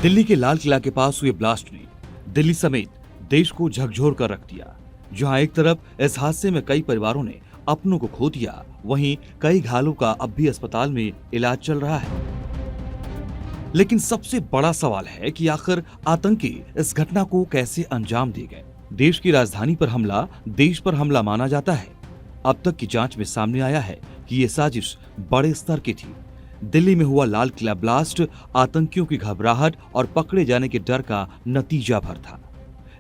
दिल्ली के लाल किला के पास हुए ब्लास्ट ने दिल्ली समेत देश को झकझोर कर रख दिया। जहां एक तरफ इस हादसे में कई परिवारों ने अपनों को खो दिया, वहीं कई घायलों का अब भी अस्पताल में इलाज चल रहा है। लेकिन सबसे बड़ा सवाल है कि आखिर आतंकी इस घटना को कैसे अंजाम दे गए। देश की राजधानी पर हमला देश पर हमला माना जाता है। अब तक की जांच में सामने आया है कि ये साजिश बड़े स्तर की थी। दिल्ली में हुआ लाल किला ब्लास्ट आतंकियों की घबराहट और पकड़े जाने के डर का नतीजा भर था।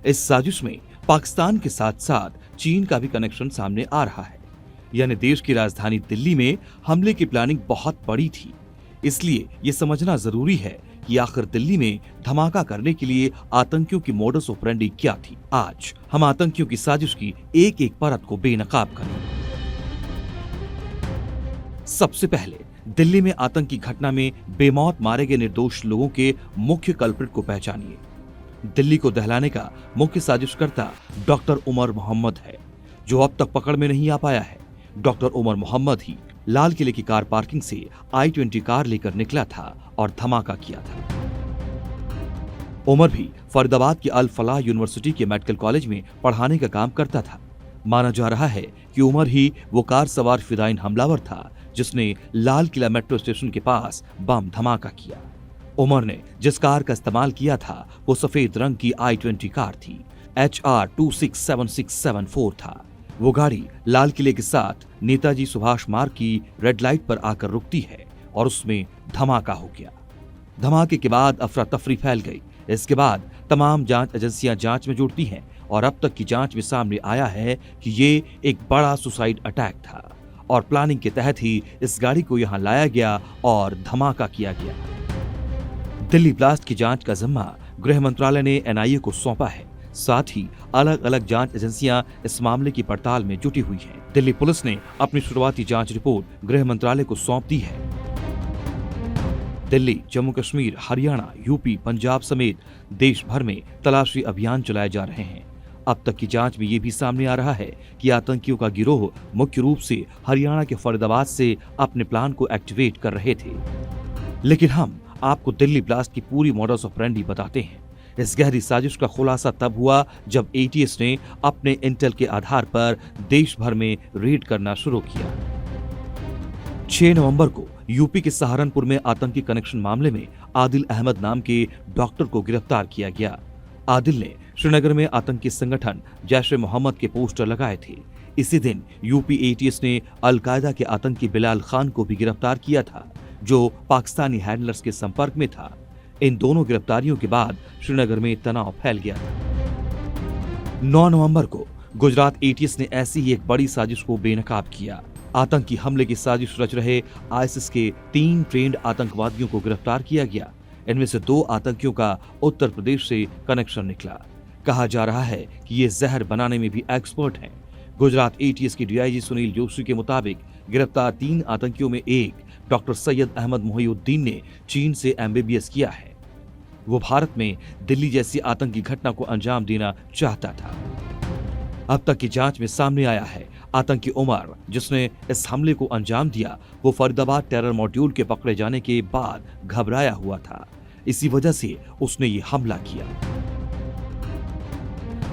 इस साजिश में पाकिस्तान के साथ साथ चीन का भी कनेक्शन सामने आ रहा है। यानी देश की राजधानी दिल्ली में हमले की प्लानिंग बहुत बड़ी थी। इसलिए ये समझना जरूरी है कि आखिर दिल्ली में धमाका करने के लिए आतंकियों की मोडस ऑपरेंडी क्या थी। आज हम आतंकियों की साजिश की एक एक परत को बेनकाब करें। सबसे पहले दिल्ली में आतंकी घटना में बेमौत मारे गए निर्दोष लोगों के मुख्य कल्प्रिट को पहचानिए। दिल्ली को दहलाने का मुख्य साजिशकर्ता डॉक्टर उमर मोहम्मद है, जो अब तक पकड़ में नहीं आ पाया है। डॉक्टर उमर मोहम्मद ही लाल किले की कार पार्किंग से I-20 कार लेकर निकला था और धमाका किया था। उमर भी फरीदाबाद की अल फलाह यूनिवर्सिटी के मेडिकल कॉलेज में पढ़ाने का काम करता था। माना जा रहा है कि उमर ही वो कार सवार फिदायीन हमलावर था जिसने लाल किला मेट्रो स्टेशन के पास बम धमाका किया। उमर ने जिस कार का इस्तेमाल किया था वो सफेद रंग की I-20 कार थी। HR 267674 था। वो गाड़ी लाल किले के साथ नेताजी सुभाष मार्ग की रेड लाइट पर आकर रुकती है और उसमें धमाका हो गया। धमाके के बाद अफरा तफरी फैल गई। इसके बाद तमाम जांच एजेंसियां जांच में जुटती हैं और अब तक की जांच में सामने आया है कि ये एक बड़ा सुसाइड अटैक था और प्लानिंग के तहत ही इस गाड़ी को यहां लाया गया और धमाका किया गया। दिल्ली ब्लास्ट की जांच का जिम्मा गृह मंत्रालय ने NIA को सौंपा है। साथ ही अलग अलग जांच एजेंसियां इस मामले की पड़ताल में जुटी हुई हैं। दिल्ली पुलिस ने अपनी शुरुआती जांच रिपोर्ट गृह मंत्रालय को सौंप दी है। दिल्ली, जम्मू कश्मीर, हरियाणा, यूपी, पंजाब समेत देश भर में तलाशी अभियान चलाए जा रहे हैं। अब तक की जांच में ये भी सामने आ रहा है कि आतंकियों का गिरोह मुख्य रूप से हरियाणा के फरीदाबाद से अपने प्लान को एक्टिवेट कर रहे थे। लेकिन हम आपको दिल्ली ब्लास्ट की पूरी मॉडस ऑपरेंडी बताते हैं। इस गहरी साजिश का खुलासा तब हुआ जब ATS ने अपने इंटेल के आधार पर देश भर में रेड करना शुरू किया। 6 नवंबर को यूपी के सहारनपुर में आतंकी कनेक्शन मामले में आदिल अहमद नाम के डॉक्टर को गिरफ्तार किया गया। आदिल ने श्रीनगर में आतंकी संगठन जैश-ए-मोहम्मद के पोस्टर लगाए थे। इसी दिन यूपी ATS ने अल-कायदा के आतंकी बिलाल खान को भी गिरफ्तार किया था, जो पाकिस्तानी हैंडलर्स के संपर्क में था। इन दोनों गिरफ्तारियों के बाद श्रीनगर में तनाव फैल गया था। 9 नवंबर को गुजरात ATS ने ऐसी ही एक बड़ी साजिश को बेनकाब किया। आतंकी हमले की साजिश रच रहे ISIS के 3 ट्रेंड आतंकवादियों को गिरफ्तार किया गया। इनमें से 2 आतंकियों का उत्तर प्रदेश से कनेक्शन निकला। कहा जा रहा है कि ये जहर बनाने में भी एक्सपर्ट हैं। गुजरात ATS के DIG सुनील जोशी के मुताबिक गिरफ्तार 3 आतंकियों में एक डॉक्टर सैयद अहमद मोहिउद्दीन ने चीन से MBBS किया है। वो भारत में दिल्ली जैसी आतंकी घटना को अंजाम देना चाहता था। अब तक की जांच में सामने आया है आतंकी उमर, जिसने इस हमले को अंजाम दिया, वो फरीदाबाद टेरर मॉड्यूल के पकड़े जाने के बाद घबराया हुआ था। इसी वजह से उसने ये हमला किया।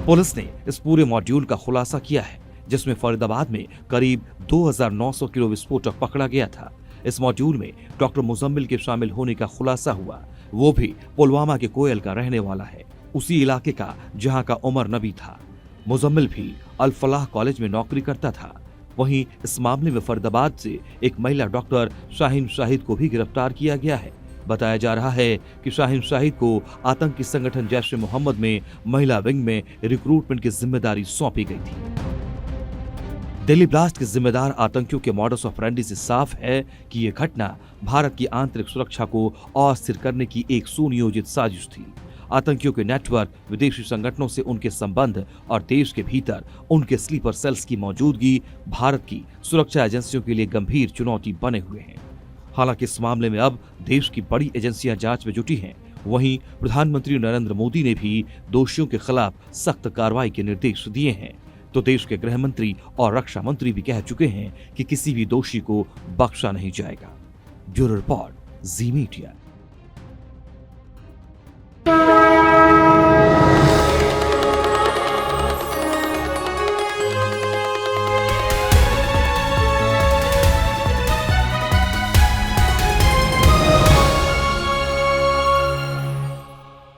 पुलिस ने इस पूरे मॉड्यूल का खुलासा किया है, जिसमें फरीदाबाद में करीब 2900 किलो विस्फोटक पकड़ा गया था। इस मॉड्यूल में डॉक्टर मुजम्मिल के शामिल होने का खुलासा हुआ। वो भी पुलवामा के कोयल का रहने वाला है, उसी इलाके का जहां का उमर नबी था। मुजम्मिल भी अल फलाह कॉलेज में नौकरी करता था। वहीं इस मामले में फरीदाबाद से एक महिला डॉक्टर शाहीन शाहिद को भी गिरफ्तार किया गया है। बताया जा रहा है कि शाहीन शाहिद को आतंकी संगठन जैश-ए-मोहम्मद में महिला विंग में रिक्रूटमेंट की जिम्मेदारी सौंपी गई थी। दिल्ली ब्लास्ट के जिम्मेदार आतंकियों के मॉडस ऑपरेंडी से साफ है कि यह घटना भारत की आंतरिक सुरक्षा को अस्थिर करने की एक सुनियोजित साजिश थी। आतंकियों के नेटवर्क, विदेशी संगठनों से उनके संबंध और देश के भीतर उनके स्लीपर सेल्स की मौजूदगी भारत की सुरक्षा एजेंसियों के लिए गंभीर चुनौती बने हुए हैं। हालांकि इस मामले में अब देश की बड़ी एजेंसियां जांच में जुटी हैं। वहीं प्रधानमंत्री नरेंद्र मोदी ने भी दोषियों के खिलाफ सख्त कार्रवाई के निर्देश दिए हैं। तो देश के गृह मंत्री और रक्षा मंत्री भी कह चुके हैं कि किसी भी दोषी को बख्शा नहीं जाएगा। ब्यूरो रिपोर्ट, जी मीडिया।